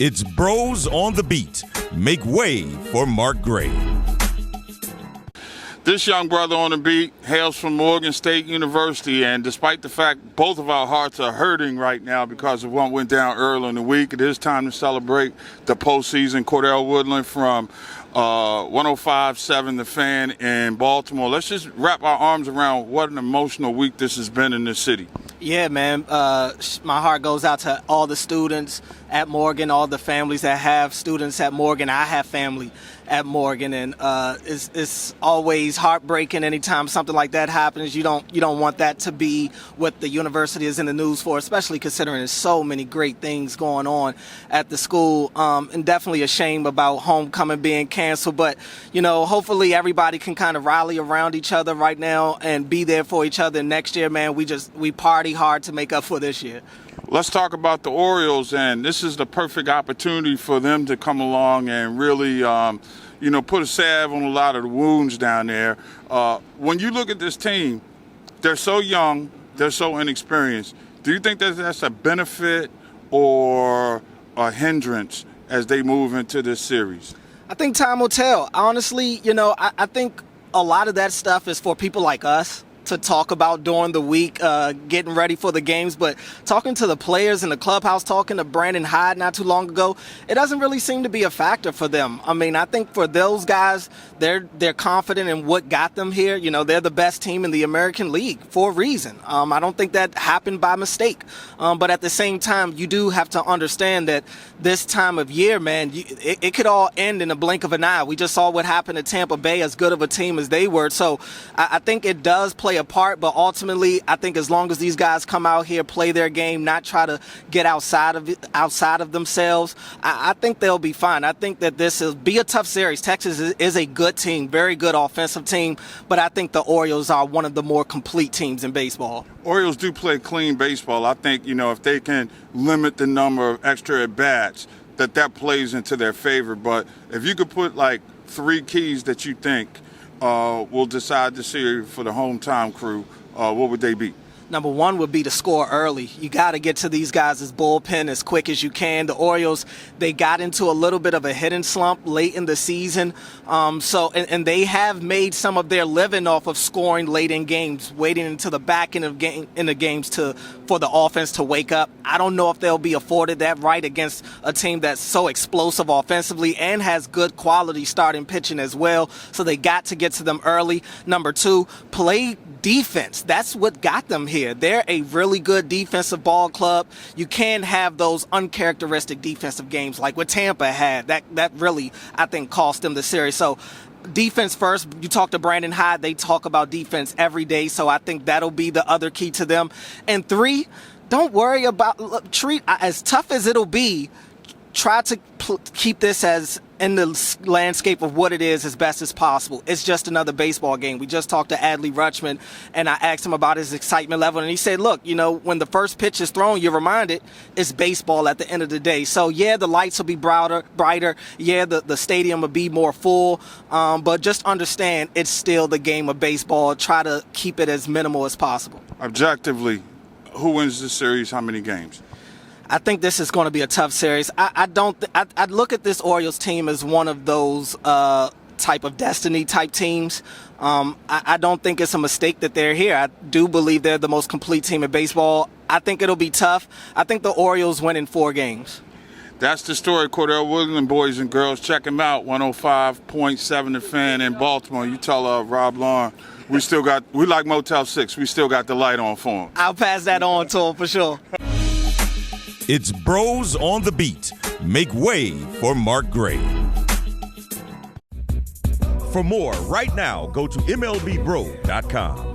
It's Bros on the Beat. Make way for Mark Gray. This young brother on the beat hails from Morgan State University, and despite the fact both of our hearts are hurting right now because of what went down early in the week, it is time to celebrate the postseason. Cordell Woodland from 105.7 The Fan in Baltimore. Let's just wrap our arms around what an emotional week this has been in this city. Yeah, man. My heart goes out to all the students at Morgan, all the families that have students at Morgan. I have family at Morgan, and it's always heartbreaking anytime something like that happens. You don't want that to be what the university is in the news for, especially considering there's so many great things going on at the school. And definitely a shame about homecoming being canceled, but hopefully everybody can kind of rally around each other right now and be there for each other next year, man. We party hard to make up for this year. Let's talk about the Orioles, and this is the perfect opportunity for them to come along and really, put a salve on a lot of the wounds down there. When you look at this team, they're so young, they're so inexperienced. Do you think that that's a benefit or a hindrance as they move into this series? I think time will tell. Honestly, I think a lot of that stuff is for people like us to talk about during the week, getting ready for the games. But talking to the players in the clubhouse, talking to Brandon Hyde not too long ago, it doesn't really seem to be a factor for them. I mean, I think for those guys, they're confident in what got them here. They're the best team in the American League for a reason. I don't think that happened by mistake. But at the same time, you do have to understand that this time of year, man, it could all end in a blink of an eye. We just saw what happened to Tampa Bay, as good of a team as they were. So I think it does play a part, but ultimately I think as long as these guys come out here, play their game, not try to get outside of themselves, I think they'll be fine. I think that this will be a tough series. Texas is a good team, very good offensive team, but I think the Orioles are one of the more complete teams in baseball. Orioles do play clean baseball. I think, if they can limit the number of extra at-bats, that plays into their favor. But if you could put like 3 keys that you think will decide the series for the hometown crew, what would they be? Number 1 would be to score early. You got to get to these guys' bullpen as quick as you can. The Orioles, they got into a little bit of a hitting slump late in the season. And they have made some of their living off of scoring late in games, waiting until the back end of the games for the offense to wake up. I don't know if they'll be afforded that right against a team that's so explosive offensively and has good quality starting pitching as well. So they got to get to them early. Number 2, play defense. That's what got them here. They're a really good defensive ball club. You can't have those uncharacteristic defensive games like what Tampa had. That really, I think, cost them the series. So defense first. You talk to Brandon Hyde, they talk about defense every day. So I think that'll be the other key to them. And 3, don't worry about, treat as tough as it'll be, try to keep this as in the landscape of what it is as best as possible. It's just another baseball game. We just talked to Adley Rutschman, and I asked him about his excitement level, and he said, look, when the first pitch is thrown, you're reminded it's baseball at the end of the day. So, yeah, the lights will be brighter. Yeah, the stadium will be more full, but just understand it's still the game of baseball. Try to keep it as minimal as possible. Objectively, Who wins this series? How many games? I think this is going to be a tough series. I look at this Orioles team as one of those type of destiny type teams. I don't think it's a mistake that they're here. I do believe they're the most complete team in baseball. I think it'll be tough. I think the Orioles win in 4 games. That's the story, Cordell Woodland, boys and girls. Check him out, 105.7 The Fan in Baltimore. You tell Rob Lauren we like Motel 6. We still got the light on for him. I'll pass that on to him for sure. It's Bros on the Beat. Make way for Mark Gray. For more, right now, go to MLBBro.com.